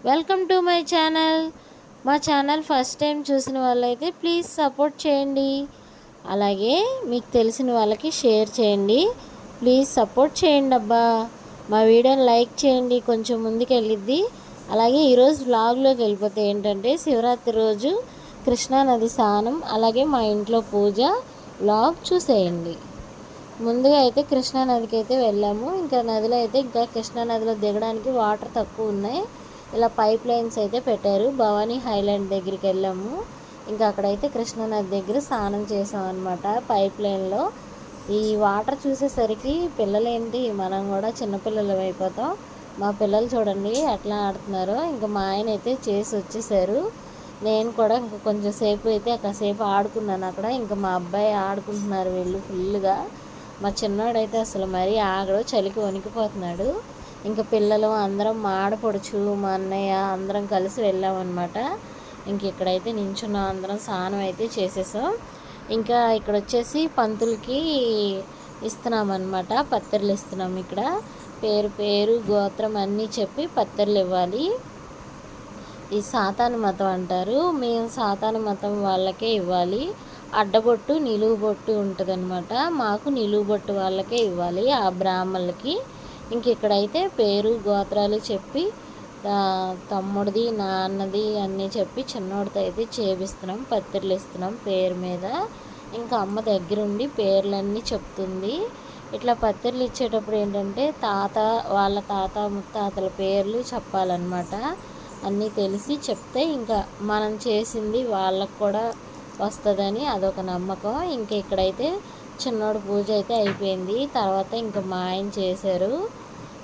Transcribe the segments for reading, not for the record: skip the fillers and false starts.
Welcome to my channel. మా channel first time చూసిన వాళ్ళైతే ప్లీజ్ సపోర్ట్ చేయండి. అలాగే మీకు తెలిసిన వాళ్ళకి షేర్ చేయండి. ప్లీజ్ సపోర్ట్ చేయండి అబ్బా. మా వీడియోని లైక్ చేయండి, కొంచెం ముందుకు వెళ్ళిద్ది. అలాగే ఈరోజు వ్లాగ్లోకి వెళ్ళిపోతే ఏంటంటే శివరాత్రి రోజు కృష్ణానది స్నానం, అలాగే మా ఇంట్లో పూజ వ్లాగ్ చూసేయండి. ముందుగా అయితే కృష్ణానదికి అయితే వెళ్ళాము. ఇంకా నదిలో అయితే కృష్ణానదిలో దిగడానికి వాటర్ తక్కువ ఉన్నాయి. ఇలా పైప్ లైన్స్ అయితే పెట్టారు. భవానీ హైలాండ్ దగ్గరికి వెళ్ళాము. ఇంకా అక్కడైతే కృష్ణానది దగ్గర స్నానం చేసాం అనమాట పైప్ లైన్లో. ఈ వాటర్ చూసేసరికి పిల్లలేంటి, మనం కూడా చిన్నపిల్లలు అయిపోతాం. మా పిల్లలు చూడండి ఎట్లా ఆడుతున్నారో. ఇంకా మా ఆయన అయితే చేసి వచ్చేసారు. నేను కూడా ఇంకా కొంచెం సేపు అయితే కాసేపు ఆడుకున్నాను అక్కడ. ఇంకా మా అబ్బాయి ఆడుకుంటున్నారు వీళ్ళు ఫుల్గా. మా చిన్నోడైతే అసలు మరీ ఆగడు, చలికి వణికిపోతున్నాడు. ఇంకా పిల్లలు అందరం, మా ఆడపడుచు, మా అన్నయ్య అందరం కలిసి వెళ్ళామన్నమాట. ఇంక ఇక్కడైతే నించున్నాం, అందరం స్నానం అయితే చేసేసాం. ఇంకా ఇక్కడ వచ్చేసి పంతులకి ఇస్తున్నామన్నమాట, పత్రికలు ఇస్తున్నాం. ఇక్కడ పేరు గోత్రం అన్నీ చెప్పి పత్రికలు ఇవ్వాలి. ఈ సాతాను మతం అంటారు, మేము సాతాను మతం వాళ్ళకే ఇవ్వాలి. అడ్డబొట్టు నిలువు బొట్టు ఉంటుందన్నమాట. మాకు నిలువు బొట్టు వాళ్ళకే ఇవ్వాలి, ఆ బ్రాహ్మణులకి. ఇంక ఇక్కడైతే పేరు గోత్రాలు చెప్పి తమ్ముడిది నాన్నది అన్నీ చెప్పి చిన్నోడితో అయితే చేపిస్తున్నాం, పత్రికలు ఇస్తున్నాం పేరు మీద. ఇంకా అమ్మ దగ్గరుండి పేర్లన్నీ చెప్తుంది. ఇట్లా పత్రికలు ఇచ్చేటప్పుడు ఏంటంటే వాళ్ళ తాత ముత్తాతల పేర్లు చెప్పాలన్నమాట. అన్నీ తెలిసి చెప్తే ఇంకా మనం చేసింది వాళ్ళకు కూడా వస్తుందని అదొక నమ్మకం. ఇంకా ఇక్కడైతే చిన్నోడు పూజ అయితే అయిపోయింది. తర్వాత ఇంకా మా ఆయన చేశారు.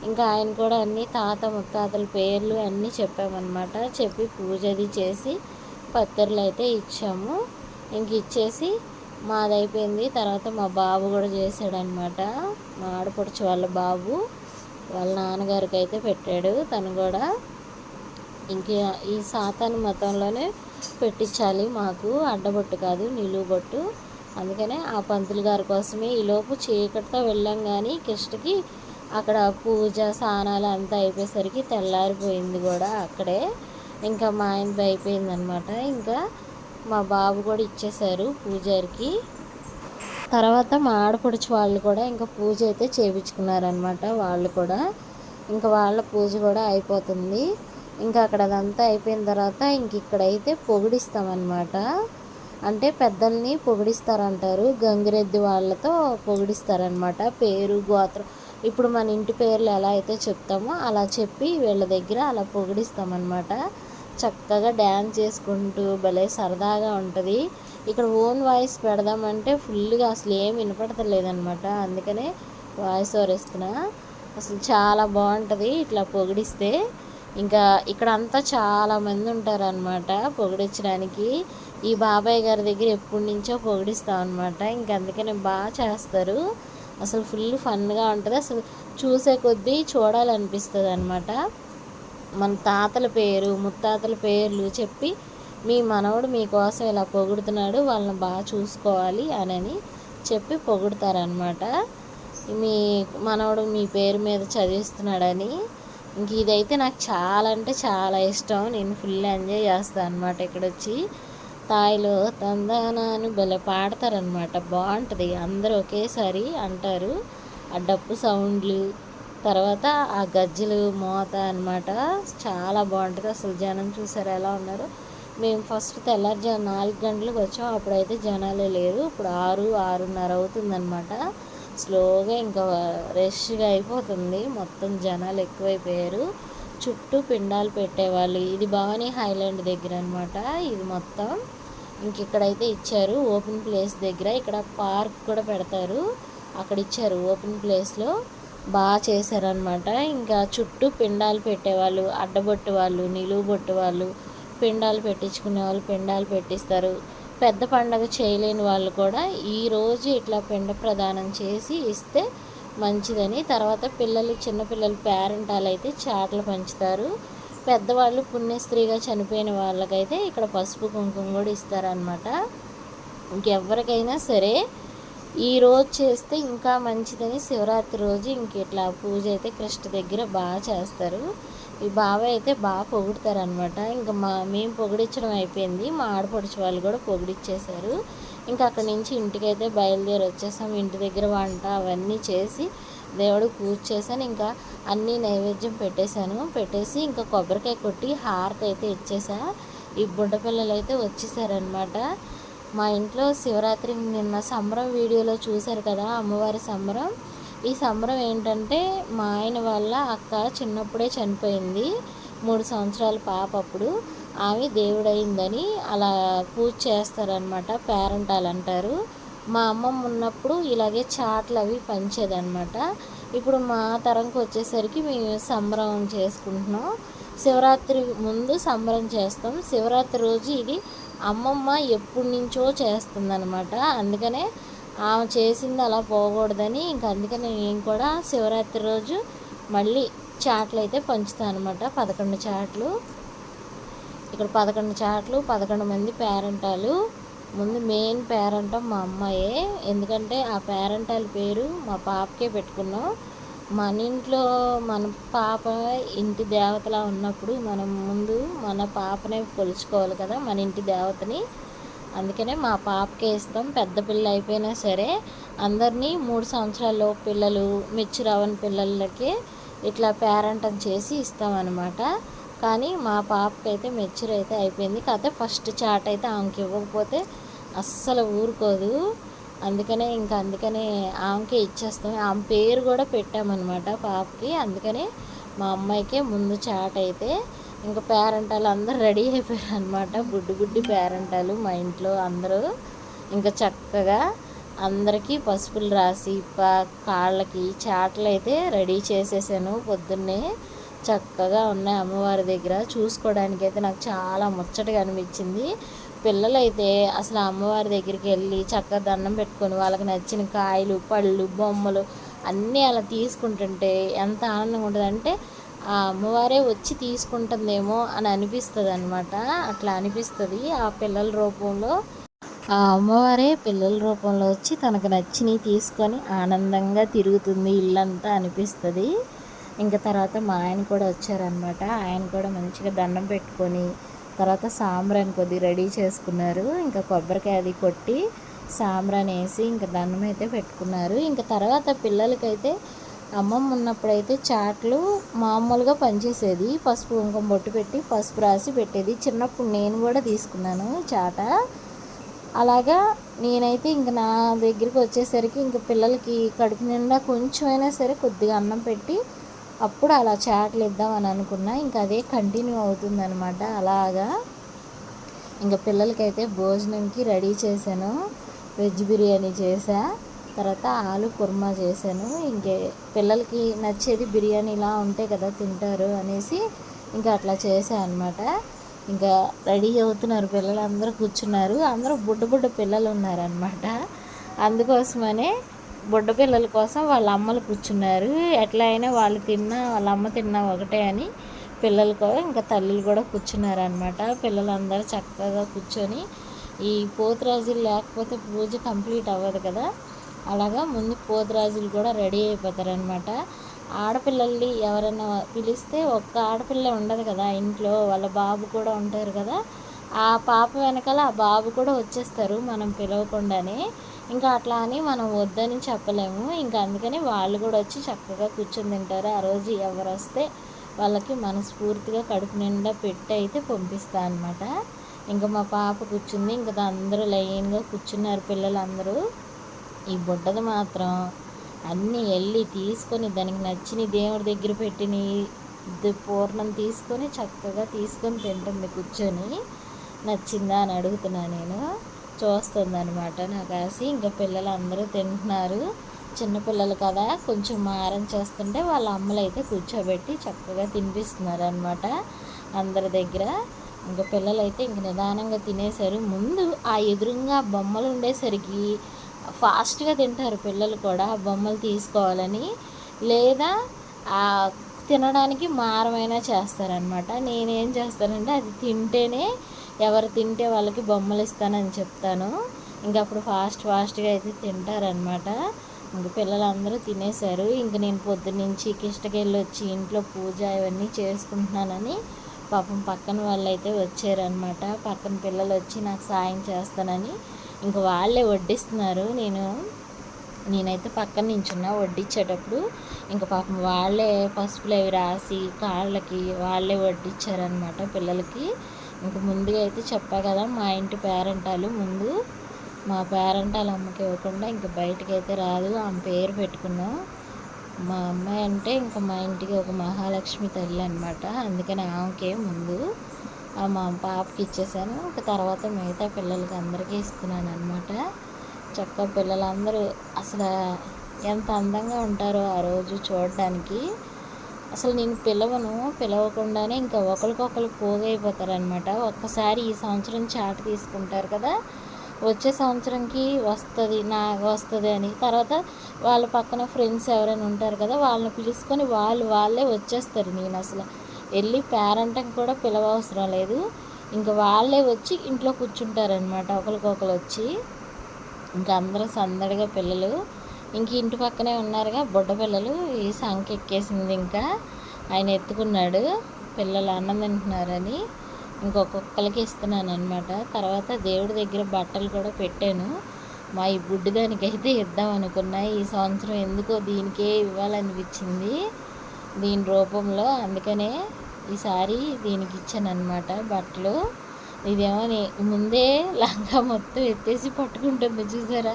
ఇంకా ఆయన కూడా అన్నీ తాత ముత్తాతల పేర్లు అన్నీ చెప్పామన్నమాట. చెప్పి పూజ అది చేసి పత్రికలు అయితే ఇచ్చాము. ఇంక ఇచ్చేసి మాది అయిపోయింది. తర్వాత మా బాబు కూడా చేశాడనమాట. మా ఆడపడుచు వాళ్ళ బాబు వాళ్ళ నాన్నగారికి అయితే పెట్టాడు తను కూడా. ఇంక ఈ సాతాను మతంలోనే పెట్టించాలి మాకు, అడ్డబొట్టు కాదు నిలువు బొట్టు. అందుకనే ఆ పంతులు గారి కోసమే ఈలోపు చీకటితో వెళ్ళాం. కానీ కిష్టకి అక్కడ పూజ స్నానాలు అంతా అయిపోయేసరికి తెల్లారిపోయింది కూడా అక్కడే. ఇంకా మా ఆయనది అయిపోయిందనమాట. ఇంకా మా బాబు కూడా ఇచ్చేశారు పూజారికి. తర్వాత మా ఆడపడుచు వాళ్ళు కూడా ఇంకా పూజ అయితే చేయించుకున్నారనమాట వాళ్ళు కూడా. ఇంకా వాళ్ళ పూజ కూడా అయిపోతుంది. ఇంకా అక్కడ అదంతా అయిపోయిన తర్వాత ఇంక ఇక్కడైతే పొగిడిస్తామన్నమాట. అంటే పెద్దల్ని పొగిడిస్తారంటారు, గంగిరెద్ది వాళ్ళతో పొగిడిస్తారనమాట. పేరు గోత్రం ఇప్పుడు మన ఇంటి పేర్లు ఎలా అయితే చెప్తామో అలా చెప్పి వీళ్ళ దగ్గర అలా పొగిడిస్తామన్నమాట. చక్కగా డ్యాన్స్ చేసుకుంటూ భలే సరదాగా ఉంటుంది. ఇక్కడ ఓన్ వాయిస్ పెడదామంటే ఫుల్గా అసలు ఏం వినపడతలేదనమాట. అందుకనే వాయిస్ ఓవర్ ఇస్తున్నా. అసలు చాలా బాగుంటుంది ఇట్లా పొగిడిస్తే. ఇంకా ఇక్కడ అంతా చాలామంది ఉంటారనమాట పొగిడించడానికి. ఈ బాబాయ్ గారి దగ్గర ఎప్పటి నుంచో పొగిడిస్తాం అనమాట. ఇంకా అందుకనే బాగా చేస్తారు. అసలు ఫుల్ ఫన్గా ఉంటుంది. అసలు చూసే కొద్దీ చూడాలనిపిస్తుంది అనమాట. మన తాతల పేరు ముత్తాతల పేర్లు చెప్పి మీ మనవడు మీకోసం ఇలా పొగుడుతున్నాడు, వాళ్ళని బాగా చూసుకోవాలి అని చెప్పి పొగుడుతారనమాట. మీ మనవడు మీ పేరు మీద చదివిస్తున్నాడని. ఇంక ఇదైతే నాకు చాలా అంటే చాలా ఇష్టం. నేను ఫుల్ ఎంజాయ్ చేస్తాను అనమాట. ఇక్కడ వచ్చి తాయిలో తందానాను భలే పాడతారనమాట. బాగుంటుంది, అందరూ ఒకేసారి అంటారు. ఆ డప్పు సౌండ్లు, తర్వాత ఆ గజ్జలు మోత అనమాట. చాలా బాగుంటుంది. అసలు జనం చూసారు ఎలా ఉన్నారు. మేము ఫస్ట్ తెల్లారుజాము 4 గంటలకు వచ్చాం. అప్పుడైతే జనాలే లేరు. ఇప్పుడు 6-6:30 అవుతుందన్నమాట. స్లోగా ఇంకా రష్గా అయిపోతుంది. మొత్తం జనాలు ఎక్కువైపోయారు. చుట్టూ పిండాలు పెట్టేవాళ్ళు. ఇది భవానీ హైలాండ్ దగ్గర అనమాట. ఇది మొత్తం ఇంక ఇక్కడైతే ఇచ్చారు ఓపెన్ ప్లేస్ దగ్గర. ఇక్కడ పార్క్ కూడా పెడతారు, అక్కడ ఇచ్చారు ఓపెన్ ప్లేస్లో. బాగా చేశారనమాట. ఇంకా చుట్టూ పిండాలు పెట్టేవాళ్ళు, అడ్డబొట్టు వాళ్ళు, నిలువు బొట్టు వాళ్ళు, పిండాలు పెట్టించుకునే వాళ్ళు పిండాలు పెట్టిస్తారు. పెద్ద పండగ చేయలేని వాళ్ళు కూడా ఈరోజు ఇట్లా పిండ ప్రదానం చేసి ఇస్తే మంచిదని. తర్వాత పిల్లలు, చిన్నపిల్లలు పేరెంటాలు అయితే చాటలు పంచుతారు. పెద్దవాళ్ళు పుణ్యస్త్రీగా చనిపోయిన వాళ్ళకైతే ఇక్కడ పసుపు కుంకుమ కూడా ఇస్తారనమాట. ఇంకెవరికైనా సరే ఈరోజు చేస్తే ఇంకా మంచిదని శివరాత్రి రోజు ఇంక ఇట్లా పూజ అయితే కృష్ణ దగ్గర బాగా చేస్తారు. ఈ బాబాయ్ అయితే బాగా పొగుడుతారనమాట. ఇంకా మేము పొగిడించడం అయిపోయింది, మా ఆడపడుచు వాళ్ళు కూడా పొగిడిచ్చేశారు. ఇంకా అక్కడి నుంచి ఇంటికైతే బయలుదేరి వచ్చేసాం. ఇంటి దగ్గర వంట అవన్నీ చేసి దేవుడికి పూజ చేశాను. ఇంకా అన్నీ నైవేద్యం పెట్టేసి ఇంకా కొబ్బరికాయ కొట్టి హారతి అయితే ఇచ్చేసా. ఈ బుడ్డ పిల్లలు అయితే వచ్చేసారనమాట. మా ఇంట్లో శివరాత్రి నిన్న సంబరం వీడియోలో చూశారు కదా, అమ్మవారి సంబరం. ఈ సంబరం ఏంటంటే మా ఆయన వాళ్ళ అక్క చిన్నప్పుడే చనిపోయింది, 3 సంవత్సరాల పాప. అప్పుడు ఆమె దేవుడైందని అలా పూజ చేస్తారనమాట, పేరంటాలు అంటారు. మా అమ్మమ్మ ఉన్నప్పుడు ఇలాగే చాట్లు అవి పంచేదనమాట. ఇప్పుడు మా తరంకి వచ్చేసరికి మేము సంబరం చేసుకుంటున్నాం. శివరాత్రి ముందు సంబరం చేస్తాం. శివరాత్రి రోజు ఇది అమ్మమ్మ ఎప్పటి నుంచో చేస్తుందనమాట. అందుకనే ఆమె చేసింది అలా పోకూడదని అందుకని నేను కూడా శివరాత్రి రోజు మళ్ళీ చాట్లు అయితే పంచుతాను అనమాట. 11 చాట్లు. ఇక్కడ 11 చాట్లు, 11 మంది పేరంటాలు. ముందు మెయిన్ పేరంటం మా అమ్మాయే, ఎందుకంటే ఆ పేరంటాల పేరు మా పాపకే పెట్టుకున్నాం. మన ఇంట్లో మన పాప ఇంటి దేవతలా ఉన్నప్పుడు మనం ముందు మన పాపనే కొలుచుకోవాలి కదా, మన ఇంటి దేవతని. అందుకనే మా పాపకే ఇస్తాం. పెద్ద పిల్ల అయిపోయినా సరే అందరినీ 3 సంవత్సరాల పిల్లలు, మెచ్యూర్ అవ్వని పిల్లలకి ఇట్లా పేరంటం చేసి ఇస్తామన్నమాట. కానీ మా పాపకైతే మెచ్యూర్ అయితే అయిపోయింది. కాకపోతే ఫస్ట్ చాట్ అయితే ఆమెకి ఇవ్వకపోతే అస్సలు ఊరుకోదు. అందుకనే ఆమెకే ఇచ్చేస్తాం. ఆమె పేరు కూడా పెట్టామన్నమాట పాపకి. అందుకనే మా అమ్మాయికే ముందు చాట్ అయితే ఇంకా పేరంటాలు అందరూ రెడీ అయిపోయారు అనమాట. బుడ్డి పేరంటాలు మా ఇంట్లో అందరూ. ఇంకా చక్కగా అందరికీ పసుపులు రాసి కాళ్ళకి చాట్లు అయితే రెడీ చేసేసాను. పొద్దున్నే చక్కగా ఉన్నాయి అమ్మవారి దగ్గర. చూసుకోవడానికి అయితే నాకు చాలా ముచ్చటగా అనిపించింది. పిల్లలైతే అసలు అమ్మవారి దగ్గరికి వెళ్ళి చక్కగా దండం పెట్టుకొని వాళ్ళకి నచ్చిన కాయలు, పళ్ళు, బొమ్మలు అన్నీ అలా తీసుకుంటుంటే ఎంత ఆనందంగా ఉంటుంది అంటే ఆ అమ్మవారే వచ్చి తీసుకుంటుందేమో అని అనిపిస్తుంది అనమాట. అట్లా అనిపిస్తుంది. ఆ పిల్లల రూపంలో ఆ అమ్మవారే పిల్లల రూపంలో వచ్చి తనకు నచ్చినవి తీసుకొని ఆనందంగా తిరుగుతుంది ఇల్లంతా అనిపిస్తుంది. ఇంకా తర్వాత మా ఆయన కూడా వచ్చారనమాట. ఆయన కూడా మంచిగా దండం పెట్టుకొని తర్వాత సాంబ్రాన్ని కొద్ది రెడీ చేసుకున్నారు. ఇంకా కొబ్బరికాయ అది కొట్టి సాంబ్రాన్ని వేసి ఇంకా దండం అయితే పెట్టుకున్నారు. ఇంకా తర్వాత పిల్లలకైతే అమ్మమ్మ ఉన్నప్పుడైతే చాట్లు మామూలుగా పనిచేసేది. పసుపు కుంకుమ బొట్టు పెట్టి పసుపు రాసి పెట్టేది. చిన్నప్పుడు నేను కూడా తీసుకున్నాను చాట. అలాగా నేనైతే ఇంక నా దగ్గరికి వచ్చేసరికి ఇంక పిల్లలకి కడుపు నిండా కొంచెమైనా సరే కొద్దిగా అన్నం పెట్టి అప్పుడు అలా చాట్లు ఇద్దామని అనుకున్నా. ఇంకా అదే కంటిన్యూ అవుతుందన్నమాట. అలాగా ఇంకా పిల్లలకైతే భోజనంకి రెడీ చేశాను. వెజ్ బిర్యానీ చేసా, తర్వాత ఆలు కుర్మా చేశాను. ఇంకే పిల్లలకి నచ్చేది బిర్యానీ ఇలా ఉంటే కదా తింటారు అనేసి ఇంకా అట్లా చేశాను అనమాట. ఇంకా రెడీ అవుతున్నారు పిల్లలు, అందరూ కూర్చున్నారు. అందరూ బుడ్డ పిల్లలు ఉన్నారనమాట. అందుకోసమనే బుడ్డ పిల్లల కోసం వాళ్ళ అమ్మలు కూర్చున్నారు. ఎట్లా అయినా వాళ్ళు తిన్నా వాళ్ళ అమ్మ తిన్నా ఒకటే అని పిల్లలు కూడా ఇంకా తల్లులు కూడా కూర్చున్నారనమాట. పిల్లలందరూ చక్కగా కూర్చొని ఈ పోతురాజులు లేకపోతే పూజ కంప్లీట్ అవ్వదు కదా, అలాగా ముందు పోతురాజులు కూడా రెడీ అయిపోతారనమాట. ఆడపిల్లల్ని ఎవరైనా పిలిస్తే ఒక్క ఆడపిల్ల ఉండదు కదా ఇంట్లో, వాళ్ళ బాబు కూడా ఉంటారు కదా, ఆ పాప వెనకాల ఆ బాబు కూడా వచ్చేస్తారు మనం పిలవకుండానే. ఇంకా అట్లా అని మనం వద్దని చెప్పలేము. ఇంకా అందుకని వాళ్ళు కూడా వచ్చి చక్కగా కూర్చొని తింటారు. ఆ రోజు ఎవరు వస్తే వాళ్ళకి మనస్ఫూర్తిగా కడుపు నిండా పెట్టి అయితే పంపిస్తా అనమాట. ఇంకా మా పాప కూర్చుంది. ఇంకా అందరూ లైన్గా కూర్చున్నారు పిల్లలందరూ. ఈ బుడ్డది మాత్రం అన్నీ వెళ్ళి తీసుకొని దానికి నచ్చిన దేవుడి దగ్గర పెట్టిన పూర్ణం తీసుకొని చక్కగా తీసుకొని తింటుంది కూర్చొని. నచ్చిందా అని అడుగుతున్నా నేను, చూస్తుంది అనమాట నాకు కాసి. ఇంకా పిల్లలు అందరూ తింటున్నారు. చిన్నపిల్లలు కదా కొంచెం మారం చేస్తుంటే వాళ్ళ అమ్మలు అయితే కూర్చోబెట్టి చక్కగా తినిపిస్తున్నారు అనమాట అందరి దగ్గర. ఇంకా పిల్లలు అయితే ఇంక నిదానంగా తినేశారు. ముందు ఆ ఎదురుగా బొమ్మలు ఉండేసరికి ఫాస్ట్గా తింటారు పిల్లలు కూడా, బొమ్మలు తీసుకోవాలని, లేదా తినడానికి మారమైనా చేస్తారనమాట. నేనేం చేస్తానంటే అది తింటేనే ఎవరు తింటే వాళ్ళకి బొమ్మలు ఇస్తానని చెప్తాను. ఇంకప్పుడు ఫాస్ట్గా అయితే తింటారనమాట. ఇంక పిల్లలందరూ తినేశారు. ఇంక నేను పొద్దున్నుంచి కిష్టకెళ్ళి వచ్చి ఇంట్లో పూజ ఇవన్నీ చేసుకుంటున్నానని పాపం పక్కన వాళ్ళైతే వచ్చారనమాట. పక్కన పిల్లలు వచ్చి నాకు సాయం చేస్తానని ఇంక వాళ్ళే వడ్డిస్తున్నారు. నేనైతే పక్కన నించున్నా వడ్డించేటప్పుడు. ఇంక పాపం వాళ్ళే పసుపులు అవి రాసి కాళ్ళకి వాళ్ళే వడ్డించారనమాట పిల్లలకి. ఇంక ముందుగా అయితే చెప్పా కదా, మా ఇంటి పేరెంటాలు ముందు మా పేరెంటాలు అమ్మకి ఇవ్వకుండా ఇంక బయటకు అయితే రాదు, ఆమె పేరు పెట్టుకున్నాం. మా అమ్మాయి అంటే ఇంకా మా ఇంటికి ఒక మహాలక్ష్మి తల్లి అనమాట. అందుకని ఆమెకే ముందు మా పాపకి ఇచ్చేసాను. ఇంక తర్వాత మిగతా పిల్లలకి అందరికీ ఇస్తున్నాను అనమాట. చక్కగా పిల్లలందరూ అసలు ఎంత అందంగా ఉంటారో ఆ రోజు చూడడానికి. అసలు నేను పిలవకుండానే ఇంకా ఒకరికొకరు పోగైపోతారనమాట. ఒక్కసారి ఈ సంవత్సరం చాట్ తీసుకుంటారు కదా, వచ్చే సంవత్సరంకి వస్తుంది అని తర్వాత వాళ్ళ పక్కన ఫ్రెండ్స్ ఎవరైనా ఉంటారు కదా, వాళ్ళని పిలుచుకొని వాళ్ళే వచ్చేస్తారు. నేను అసలు వెళ్ళి పేరెంట్కి కూడా పిలవవసరం లేదు, ఇంకా వాళ్ళే వచ్చి ఇంట్లో కూర్చుంటారనమాట ఒకరికొకరు వచ్చి. ఇంకా అందరూ సందడిగా పిల్లలు ఇంక ఇంటి పక్కనే ఉన్నారుగా బుడ్డ పిల్లలు. ఈ సంఖ్య ఎక్కేసింది, ఇంకా ఆయన ఎత్తుకున్నాడు. పిల్లలు అన్నం తింటున్నారని ఇంకొకరికి ఇస్తున్నాను అనమాట. తర్వాత దేవుడి దగ్గర బట్టలు కూడా పెట్టాను. మా ఈ బుడ్డిదానికైతే ఇద్దాం అనుకున్నా, ఈ సంవత్సరం ఎందుకో దీనికే ఇవ్వాలనిపించింది దీని రూపంలో, అందుకనే ఈసారి దీనికి ఇచ్చాను అనమాట బట్టలు. ఇదేమో ముందే లంగా మొత్తం ఎత్తేసి పట్టుకుంటుంది చూసారా,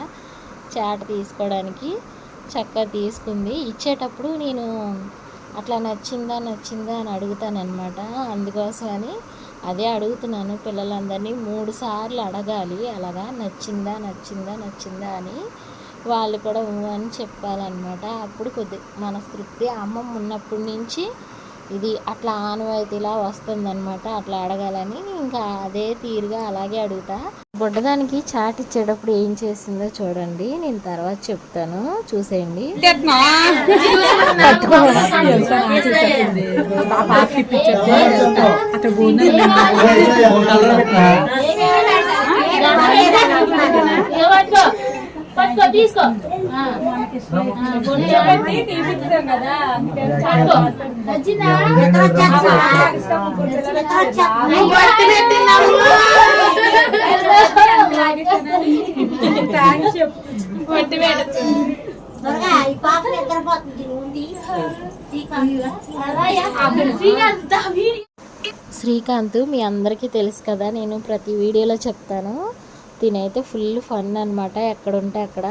చాట తీసుకోవడానికి. చక్కగా తీసుకుంది. ఇచ్చేటప్పుడు నేను అట్లా నచ్చిందా అని అడుగుతానమాట. అందుకోసమని అదే అడుగుతున్నాను పిల్లలందరినీ. 3 సార్లు అడగాలి అలాగా, నచ్చిందా అని. వాళ్ళు కూడా అని చెప్పాలన్నమాట. అప్పుడు కొద్ది మనస్తృప్తి. అమ్మమ్మ ఉన్నప్పటి నుంచి ఇది అట్లా ఆనవాయితీలా వస్తుందన్నమాట. అట్లా అడగాలని ఇంకా అదే తీరుగా అలాగే అడుగుతా. బుడ్డదానికి చాట్ ఇచ్చేటప్పుడు ఏం చేసిందో చూడండి, నేను తర్వాత చెప్తాను, చూసేయండి. తీసుకో శ్రీకాంత్ మీ అందరికీ తెలుసు కదా, నేను ప్రతి వీడియోలో చెప్తాను. తినైతే ఫుల్ ఫన్ అనమాట. ఎక్కడుంటే అక్కడ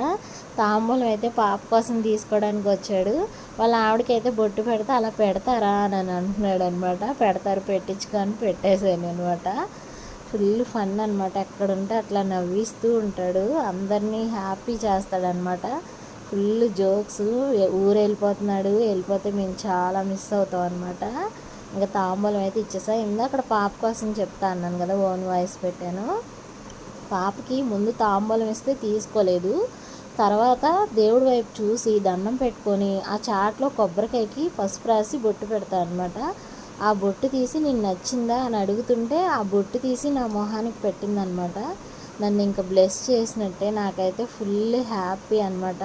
తాంబూలం అయితే పాప కోసం తీసుకోవడానికి వచ్చాడు. వాళ్ళ ఆవిడకైతే బొట్టు పెడితే అలా పెడతారా అని అంటున్నాడు అనమాట. పెడతారు, పెట్టించుకొని పెట్టేశాను అనమాట. ఫుల్ ఫన్ అనమాట. ఎక్కడుంటే అట్లా నవ్విస్తూ ఉంటాడు, అందరినీ హ్యాపీ చేస్తాడనమాట. Full jokes. ఊరు వెళ్ళిపోతే మేము చాలా మిస్ అవుతాం అనమాట. ఇంకా తాంబూలం అయితే ఇచ్చేసా. అక్కడ పాప కోసం చెప్తా అన్నాను కదా, ఓన్ వాయిస్ పెట్టాను. పాపకి ముందు తాంబూలం ఇస్తే తీసుకోలేదు. తర్వాత దేవుడి వైపు చూసి దండం పెట్టుకొని ఆ చాట్లో కొబ్బరికాయకి పసుపు రాసి బొట్టు పెడతా అనమాట. ఆ బొట్టు తీసి నేను నచ్చిందా అని అడుగుతుంటే ఆ బొట్టు తీసి నా మొహానికి పెట్టిందనమాట. నన్ను ఇంకా బ్లెస్ చేసినట్టే. నాకైతే ఫుల్ హ్యాపీ అనమాట.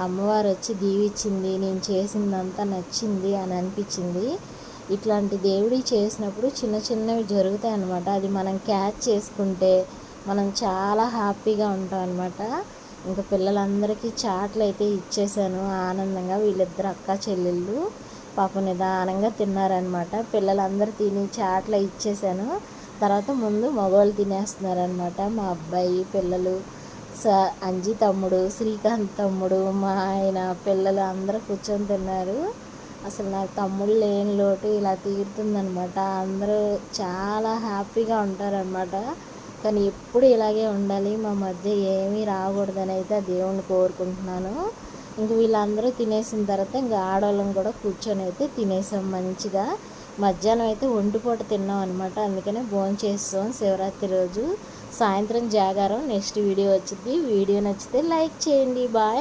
అమ్మవారు వచ్చి దీవిచ్చింది, నేను చేసిందంతా నచ్చింది అని అనిపించింది. ఇట్లాంటి దేవుడి చేసినప్పుడు చిన్నవి జరుగుతాయి అన్నమాట. అది మనం క్యాచ్ చేసుకుంటే మనం చాలా హ్యాపీగా ఉంటాం అనమాట. ఇంకా పిల్లలందరికీ చాట్లు అయితే ఇచ్చేసాను ఆనందంగా. వీళ్ళిద్దరు అక్క చెల్లెళ్ళు పాపం నిదానంగా తిన్నారనమాట. పిల్లలందరూ తిని చాట్లు ఇచ్చేసాను. తర్వాత ముందు మగవాళ్ళు తినేస్తున్నారనమాట. మా అబ్బాయి, పిల్లలు, అంజీ తమ్ముడు, శ్రీకాంత్ తమ్ముడు, మా ఆయన, పిల్లలు అందరూ కూర్చొని తిన్నారు. అసలు నాకు తమ్ముడు లేని లోటు ఇలా తీరుతుందనమాట. అందరూ చాలా హ్యాపీగా ఉంటారనమాట. కానీ ఎప్పుడు ఇలాగే ఉండాలి, మా మధ్య ఏమీ రాకూడదని అయితే దేవుణ్ణి కోరుకుంటున్నాను. ఇంక వీళ్ళందరూ తినేసిన తర్వాత ఇంకా ఆడవాళ్ళం కూడా కూర్చొని అయితే తినేసాం మంచిగా. మధ్యాహ్నం అయితే ఒంటిపూట తిన్నాం అనమాట. అందుకనే భోజనం చేస్తాం. శివరాత్రి రోజు సాయంత్రం జాగారం. నెక్స్ట్ వీడియో వచ్చింది. వీడియో నచ్చితే లైక్ చేయండి. బాయ్.